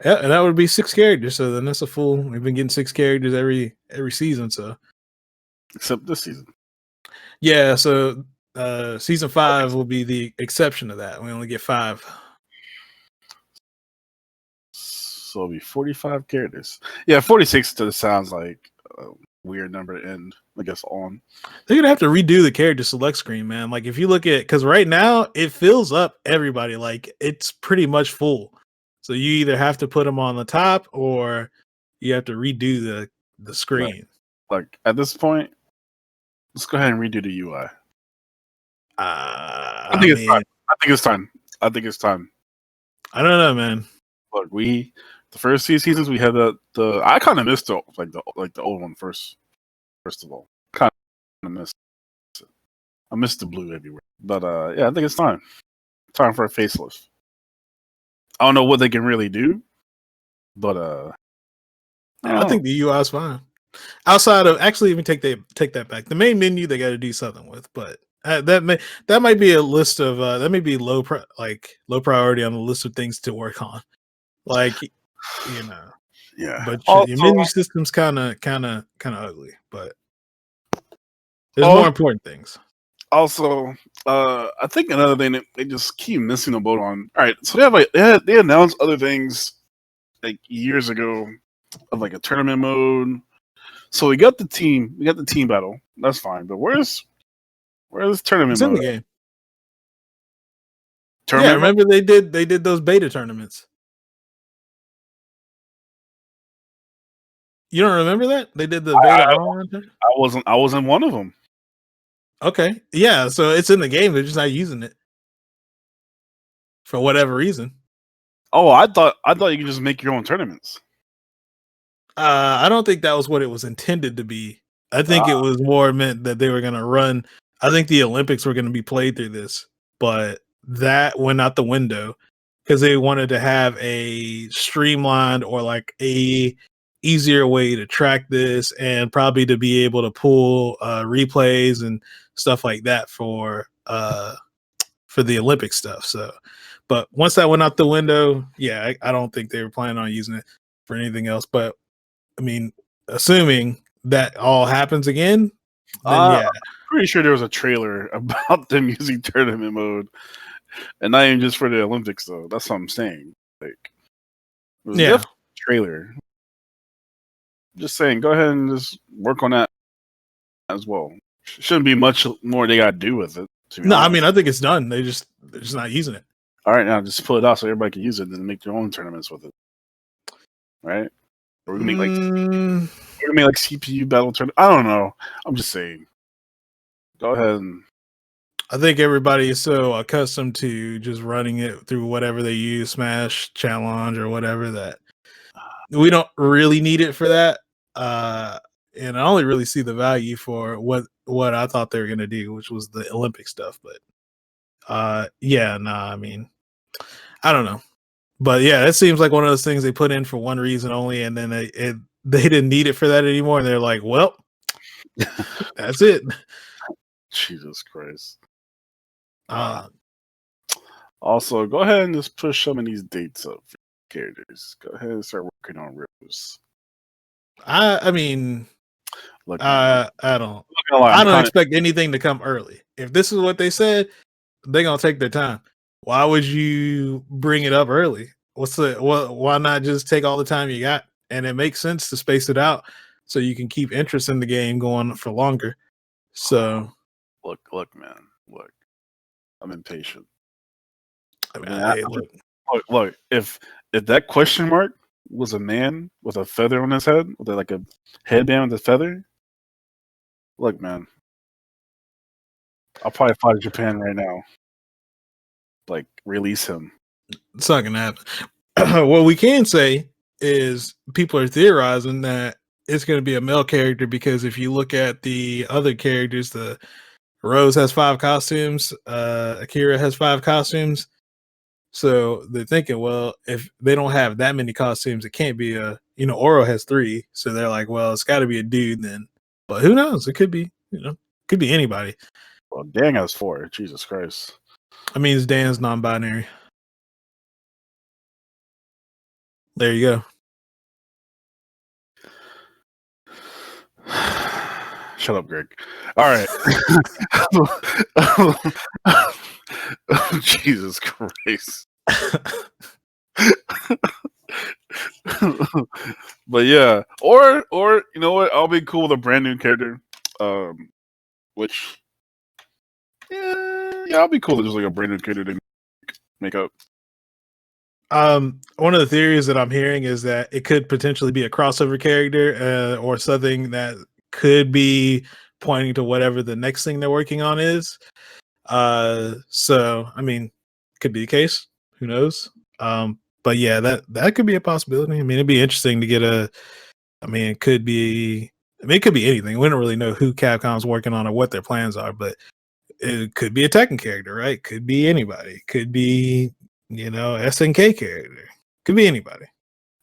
Yeah, and that would be 6 characters. So then that's a full. We've been getting 6 characters every season. So except this season. Yeah, so season 5 will be the exception to that. We only get 5. So it'll be 45 characters. Yeah, 46 sounds like a weird number to end. I guess on. They're gonna have to redo the character select screen, man. Like if you look at because right now it fills up everybody. Like it's pretty much full. So you either have to put them on the top or you have to redo the screen. Like at this point, let's go ahead and redo the UI. I think it's time. I think it's time. I don't know, man. Look, the first 2 seasons we had the I kind of missed the old one first. First of all, kind of missed it. I missed the blue everywhere. But yeah, I think it's time. Time for a facelift. I don't know what they can really do, but I think the UI is fine. Outside of actually, even take that back. The main menu they got to do something with, but that might be a list of that may be low priority on the list of things to work on. Like, you know, Yeah. but your Also, menu system's kind of ugly. But there's more important things. I think another thing that they just keep missing the boat on. All right, so they announced other things like years ago of like a tournament mode. So we got the team battle. That's fine, but where's tournament It's in the mode? game. Yeah, Tournament mode? remember they did those beta tournaments. You don't remember that? They did the beta online thing? I wasn't one of them. Okay. Yeah, so it's in the game, they're just not using it. For whatever reason. Oh, I thought you could just make your own tournaments. I don't think that was what it was intended to be. I think it was more meant that they were gonna run. I think the Olympics were gonna be played through this, but that went out the window because they wanted to have a streamlined or like a easier way to track this and probably to be able to pull replays and stuff like that for the Olympic stuff. So, but once that went out the window, yeah, I don't think they were planning on using it for anything else. But I mean, assuming that all happens again, then yeah. I'm pretty sure there was a trailer about them using tournament mode, and not even just for the Olympics though. That's what I'm saying. Like, it was definitely a trailer. Just saying, go ahead and just work on that as well. Shouldn't be much more they got to do with it. No, honest. I mean, I think it's done. They're just not using it. All right, now just pull it out so everybody can use it and make their own tournaments with it. Right? Or we can make like CPU battle tournament. I don't know. I'm just saying. Go ahead. I think everybody is so accustomed to just running it through whatever they use, Smash, Challenge, or whatever, that we don't really need it for that. And I only really see the value for what I thought they were going to do, which was the Olympic stuff. But yeah, nah, I mean, I don't know. But yeah, it seems like one of those things they put in for one reason only, and then they didn't need it for that anymore. And they're like, well, that's it. Jesus Christ. Also, go ahead and just push some of these dates up for characters. Go ahead and start working on Rose. I mean, look, I don't expect anything to come early. If this is what they said, they're gonna take their time. Why would you bring it up early? Why not just take all the time you got? And it makes sense to space it out so you can keep interest in the game going for longer. So look, man, look. I'm impatient. I mean, look. If that question mark was a man with a feather on his head, with like a headband with a feather, look, man, I'll probably fly to Japan right now. Like, release him. It's not gonna happen. What we can say is people are theorizing that it's going to be a male character because if you look at the other characters, the Rose has 5 costumes, Akira has 5 costumes. So they're thinking, well, if they don't have that many costumes, it can't be Oro has 3. So they're like, well, it's got to be a dude then. But who knows? It could be, could be anybody. Well, Dan has 4. Jesus Christ. I mean, Dan's non-binary. There you go. Shut up, Greg. All right. Jesus Christ. But yeah, or you know what? I'll be cool with a brand new character. Which yeah, I'll be cool with just like a brand new character to make up. One of the theories that I'm hearing is that it could potentially be a crossover character, or something that could be pointing to whatever the next thing they're working on is. So I mean, could be the case. Who knows? But yeah, that could be a possibility. I mean, it'd be interesting to get it could be anything. We don't really know who Capcom's working on or what their plans are, but it could be a Tekken character, right? Could be anybody. Could be, SNK character. Could be anybody.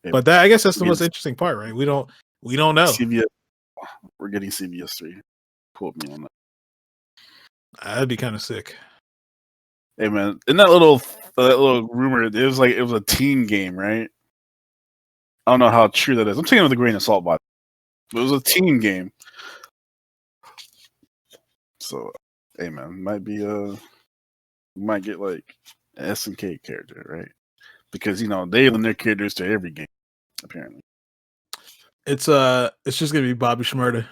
But I guess that's the most interesting part, right? We don't know. CVS, we're getting CVS 3. Quote me on that. That'd be kind of sick. Hey man, in that little rumor, it was a team game, right? I don't know how true that is. I'm taking it with a grain of salt, but it was a team game. So, hey man, might get like an SNK character, right? Because they lend their characters to every game, apparently. It's just gonna be Bobby Shmurda.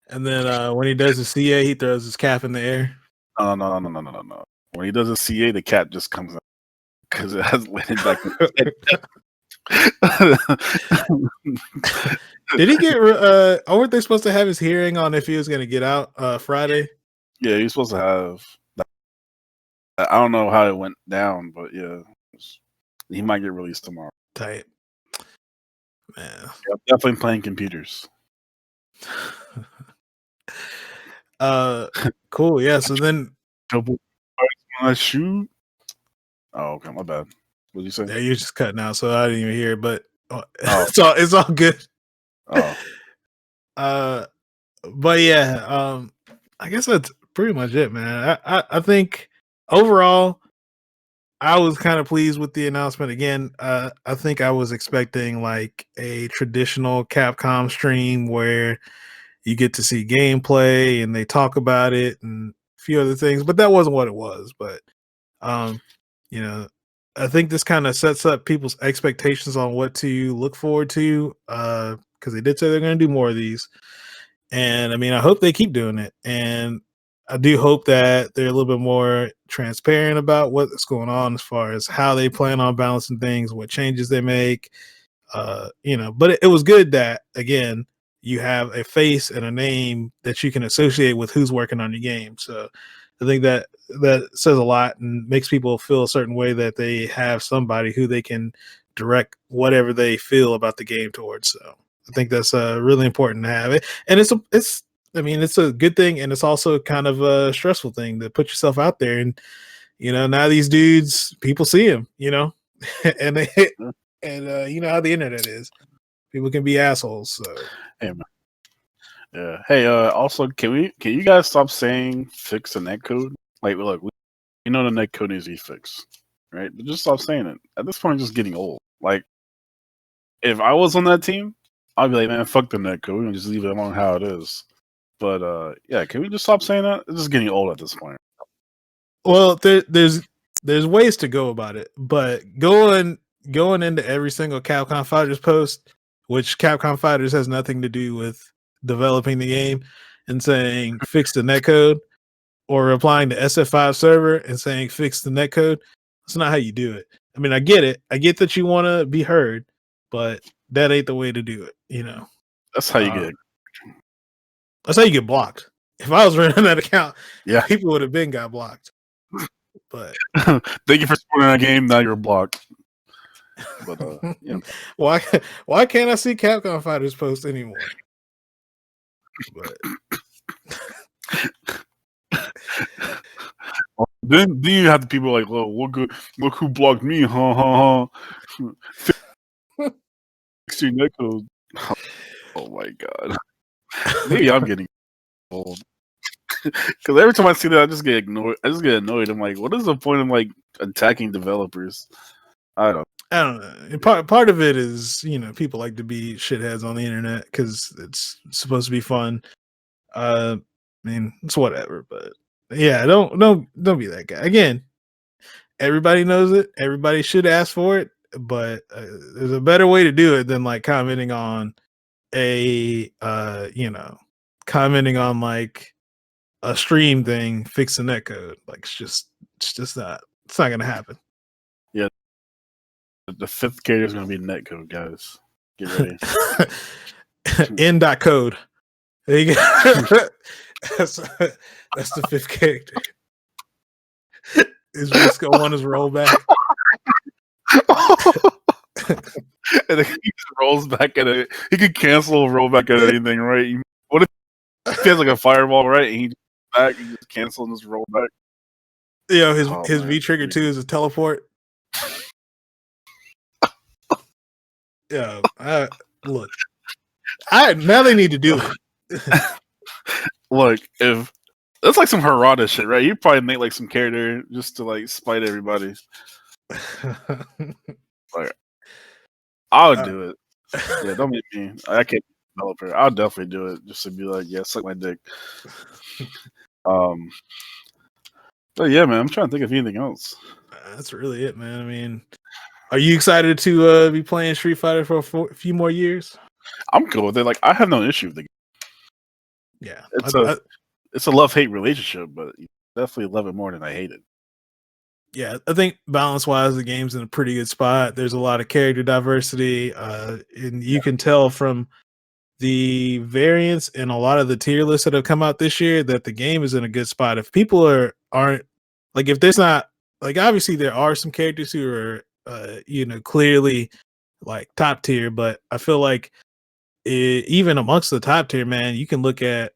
And then when he does his CA, he throws his cap in the air. No. When he does a CA, the cap just comes out because it has landed back. Did he get? Weren't they supposed to have his hearing on if he was going to get out Friday? Yeah, he's supposed to have. I don't know how it went down, but yeah, he might get released tomorrow. Tight, man. Yeah, definitely playing computers. Cool. Yeah. So then, couple when I shoot. Oh, okay, my bad. What did you say? Yeah, you're just cutting out, so I didn't even hear it. But it's all good. Oh. But yeah, I guess that's pretty much it, man. I think overall, I was kind of pleased with the announcement. Again, I think I was expecting like a traditional Capcom stream where you get to see gameplay and they talk about it and a few other things, but that wasn't what it was. But I think this kind of sets up people's expectations on what to look forward to, because they did say they're going to do more of these. And I mean, I hope they keep doing it. And I do hope that they're a little bit more transparent about what's going on as far as how they plan on balancing things, what changes they make. But it was good that, again, you have a face and a name that you can associate with who's working on your game. So I think that says a lot and makes people feel a certain way that they have somebody who they can direct whatever they feel about the game towards. So I think that's really important to have it. And it's a good thing. And it's also kind of a stressful thing to put yourself out there. And, now these dudes, people see them, and they, and you know how the internet is. People can be assholes. So, hey, man. Yeah. Hey, also, can you guys stop saying fix the netcode? Like, look, the netcode needs to be fixed, right? But just stop saying it. At this point, it's just getting old. Like, if I was on that team, I'd be like, man, fuck the netcode. We can just leave it alone how it is. But yeah, can we just stop saying that? It's just getting old at this point. Well, there's ways to go about it, but going into every single Capcom Fighters post, which Capcom Fighters has nothing to do with developing the game, and saying fix the netcode, or replying to SF5 server and saying fix the netcode, that's not how you do it. I mean, I get it. I get that you want to be heard, but that ain't the way to do it. That's how you get. That's how you get blocked. If I was running that account, yeah, people would have been got blocked. But thank you for supporting our game. Now you're blocked. But yeah. Why can't I see Capcom Fighters post anymore? But then you have the people like, look who blocked me, Fix your netcode. Oh my god. Maybe I'm getting old. Because every time I see that, I just get ignored. I just get annoyed. I'm like, what is the point of like attacking developers? I don't know. And part of it is, people like to be shitheads on the internet because it's supposed to be fun. I mean, it's whatever. But yeah, don't be that guy. Again, everybody knows it. Everybody should ask for it. But there's a better way to do it than like commenting on commenting on like a stream thing, fix the netcode. Like it's just not gonna happen. Yeah. The fifth character is gonna be netcode, guys. Get ready. N.code. There you go. That's the fifth character. Is just gonna want his rollback. And then he just rolls back at it. He could cancel rollback at anything, right? What if he has like a fireball, right? And he just cancel and just roll back. His V trigger 2 is a teleport. Yeah, look. Now they need to do it. Look, if that's like some Harada shit, right? You'd probably make like some character just to like spite everybody. Like, I would do it. Yeah, don't make me. I can't be a developer. I'll definitely do it just to be like, yeah, suck my dick. Um, but yeah, man, I'm trying to think of anything else. That's really it, man. I mean, are you excited to be playing Street Fighter for a few more years? I'm cool with it. Like, I have no issue with the game. Yeah, It's a love-hate relationship, but you definitely love it more than I hate it. yeah. I think balance-wise, the game's in a pretty good spot. There's a lot of character diversity, and you can tell from the variants and a lot of the tier lists that have come out this year that the game is in a good spot. If people aren't like, if there's not like, obviously there are some characters who are clearly like top tier, but I feel like even amongst the top tier, man, you can look at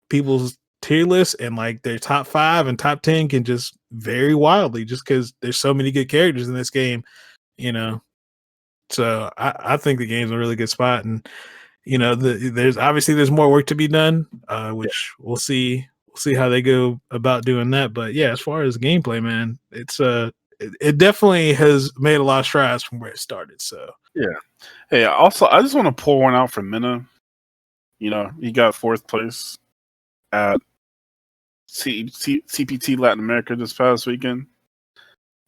people's tier lists and like their top 5 and top 10 can just vary wildly just because there's so many good characters in this game, you know. So I think the game's in a really good spot, and there's more work to be done, which we'll see. We'll see how they go about doing that. But yeah, as far as gameplay, man, it definitely has made a lot of strides from where it started. So yeah. Hey, also, I just want to pour one out for Minna. You know, he got 4th place at CPT Latin America this past weekend,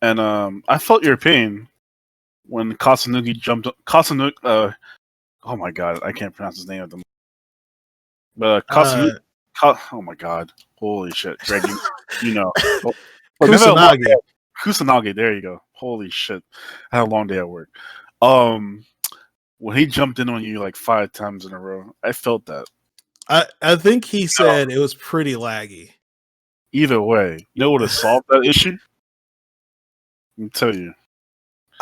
and I felt your pain when Kasanugi jumped. Kasanugi, oh my god, I can't pronounce his name at the moment. But Kasanugi, oh my god, holy shit, Greg, you know, Kusanagi. Kusanagi, there you go. Holy shit, I had a long day at work. When he jumped in on you like 5 times in a row, I felt that. I think he said it was pretty laggy. Either way, you know what would have solved that issue? Let me tell you.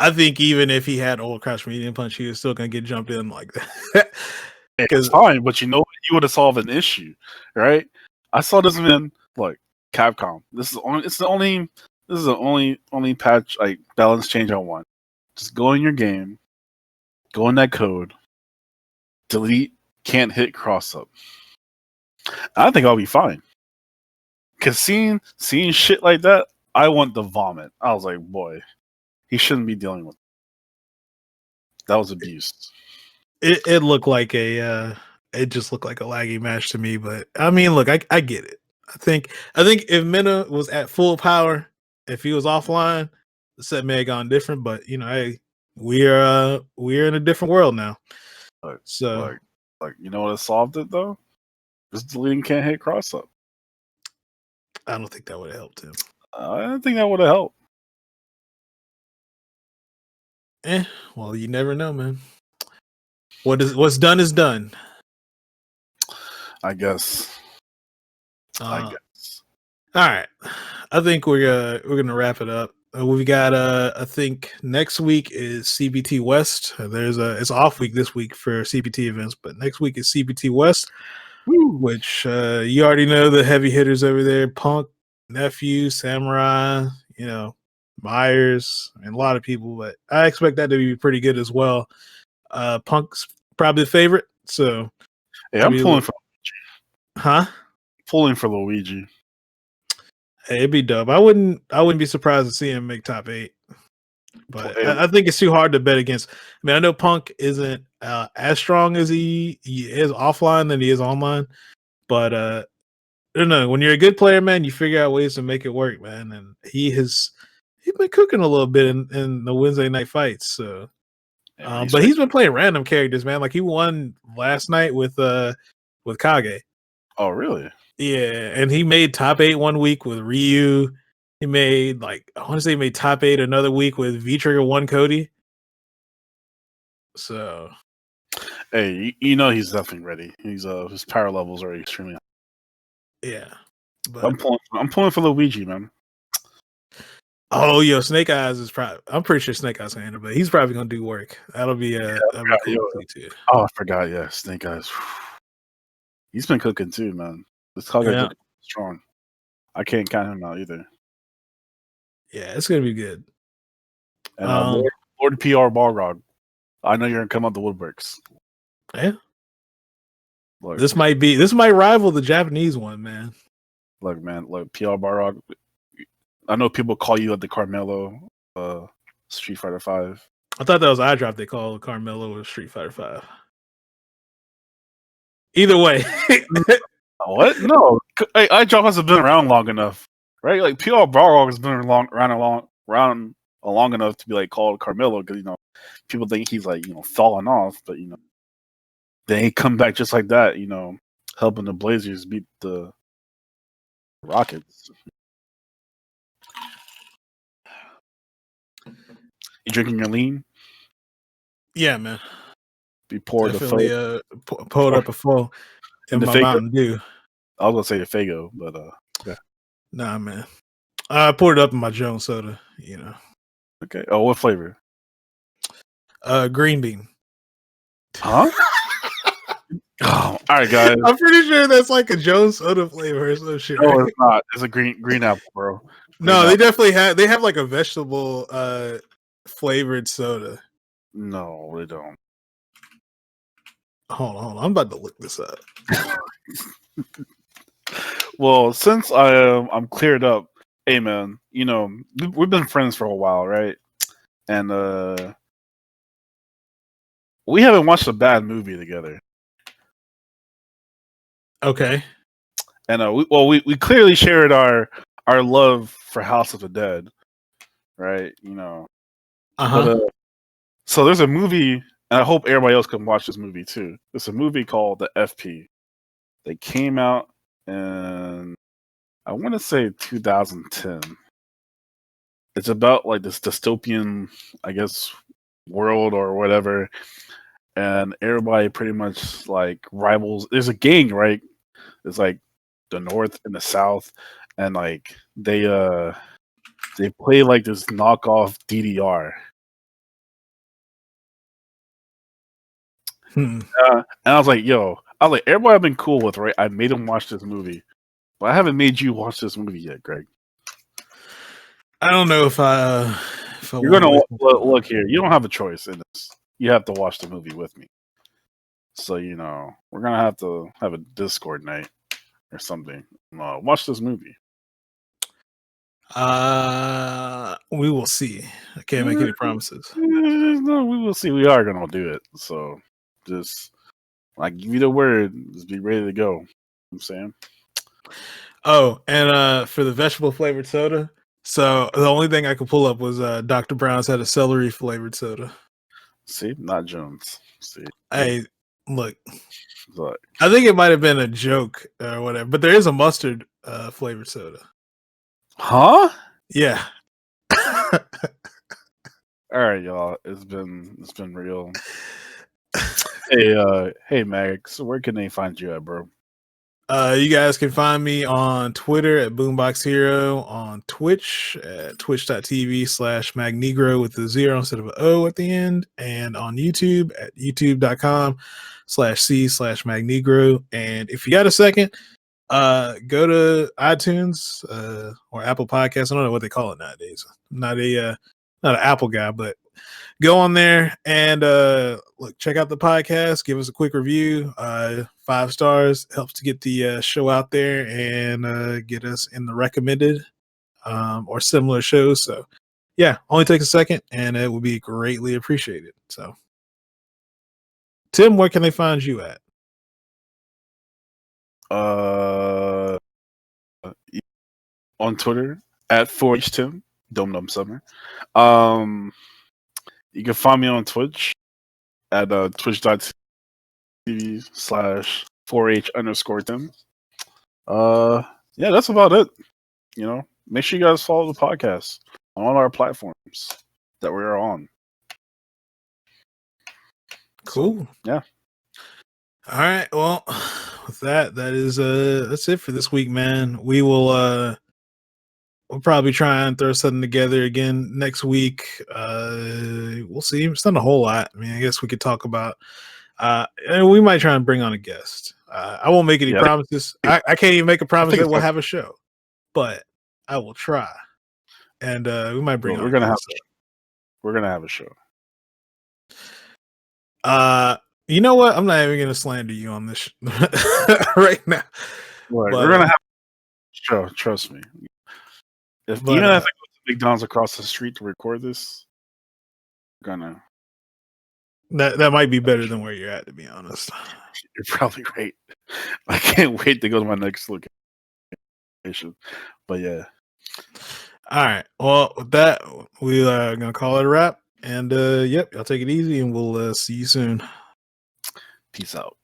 I think even if he had old crouch medium punch, he was still gonna get jumped in like that. It's fine, but you know you would have solved an issue, right? I saw this in like Capcom. This is the only patch like balance change I want. Just go in your game, go in that code, delete can't hit cross up. I think I'll be fine. Cause seeing shit like that, I want the vomit. I was like, boy, he shouldn't be dealing with that. Was abuse. It looked like it just looked like a laggy match to me, but I mean, look, I get it. I think if Minna was at full power, if he was offline, the set may have gone different. But we're in a different world now. So you know what solved it though? Just deleting can't hit cross up. I don't think that would have helped him. I don't think that would have helped. Well, you never know, man. What's done is done. I guess. All right. I think we're gonna wrap it up. We got I think next week is CBT West. It's off week this week for CBT events, but next week is CBT West. Woo. Which you already know the heavy hitters over there: Punk, Nephew, Samurai, Myers, and a lot of people. But I expect that to be pretty good as well. Punk's probably the favorite, so hey, I'm pulling for Luigi. Huh? Pulling for Luigi. Hey, it'd be dope. I wouldn't be surprised to see him make top 8. But I think it's too hard to bet against. I mean, I know Punk isn't as strong as he is offline than he is online, but I don't know. When you're a good player, man, you figure out ways to make it work, man. And he's been cooking a little bit in the Wednesday night fights. So, but he's been playing random characters, man. Like he won last night with Kage. Oh, really? Yeah, and he made top 8 one week with Ryu. He made I want to say he made top 8 another week with V Trigger 1 Cody. So, hey, you know he's definitely ready. He's his power levels are extremely high. Yeah, but I'm pulling for Luigi, man. Oh, yo, Snake Eyes is probably. I'm pretty sure Snake Eyes can handle, but he's probably gonna do work. That'll be cool too. Oh, I forgot. Yeah, Snake Eyes. He's been cooking too, man. This Kage strong. I can't count him out either. Yeah, it's gonna be good. And Lord PR Balrog, I know you're gonna come out the woodworks. Yeah. Look, this might rival the Japanese one, man. Look, PR Balrog. I know people call you the Carmelo Street Fighter 5. I thought that was iDrop. They called Carmelo a Street Fighter 5. Either way. What? No. Hey, iDrop hasn't been around long enough, right? Like PR Balrog has been around long enough to be like called Carmelo because people think he's like falling off, but then he come back just like that, helping the Blazers beat the Rockets. You drinking your lean? Yeah, man. Be poured definitely pulled up a full in my Fago? Mountain Dew. I was gonna say the Fago, but yeah. Nah, man. I poured it up in my Jones soda. Okay. Oh, what flavor? Green bean. Huh? Oh, all right, guys. I'm pretty sure that's like a Jones soda flavor or some shit. No, Right? it's not. It's a green apple, bro. No, they definitely have like a vegetable flavored soda. No, they don't. Hold on. I'm about to look this up. Well, since I'm cleared up, hey man, we've been friends for a while, right? And we haven't watched a bad movie together. Okay. And we clearly shared our love for House of the Dead, right? But so there's a movie, and I hope everybody else can watch this movie too. There's a movie called The FP. They came out in, I want to say 2010. It's about like this dystopian, I guess, world or whatever, and everybody pretty much like rivals. There's a gang, right? It's like the North and the South, and like they play like this knockoff DDR. And I was like, everybody I've been cool with, right? I made them watch this movie, but I haven't made you watch this movie yet, Greg. I don't know if you're gonna look here. You don't have a choice in this. You have to watch the movie with me. So we're gonna have to have a Discord night or something. Watch this movie. We will see. I can't make any promises. No, we will see. We are gonna do it. So just like give you the word, just be ready to go. I'm saying. Oh, and for the vegetable flavored soda, so the only thing I could pull up was Dr. Brown's had a celery flavored soda. See, not Jones. See, hey, look, I think it might have been a joke or whatever, but there is a mustard flavored soda. Huh? Yeah. All right, y'all. It's been real. Hey, Mag. So where can they find you at, bro? You guys can find me on Twitter at Boombox Hero, on Twitch at twitch.tv/Magnegro with a 0 instead of an O at the end, and on YouTube at youtube.com/C/Magnegro. And if you got a second, go to iTunes or Apple Podcasts. I don't know what they call it nowadays. I'm not an Apple guy, but go on there and look, check out the podcast, give us a quick review. 5 stars helps to get the show out there and get us in the recommended or similar shows. So yeah, only takes a second and it will be greatly appreciated. So Tim, where can they find you at? On Twitter at 4HTim, Dum Dum Summer. You can find me on Twitch at twitch.tv/4H_Tim. Yeah, that's about it. Make sure you guys follow the podcast on all our platforms that we're on. Cool. So, yeah. All right. Well, with that's it for this week, man. We'll probably try and throw something together again next week. We'll see. It's not a whole lot. I mean, I guess we could talk about and we might try and bring on a guest. I won't make any promises. I can't even make a promise that we'll have a show, but I will try. And we might bring on we're gonna have a show. You know what? I'm not even gonna slander you on this right now. We're gonna have a show, trust me. Even if I go to McDonald's across the street to record this, gonna. That might be better than where you're at, to be honest. You're probably right. I can't wait to go to my next location. But yeah. All right. Well, with that, we are gonna call it a wrap. And yep, y'all take it easy, and we'll see you soon. Peace out.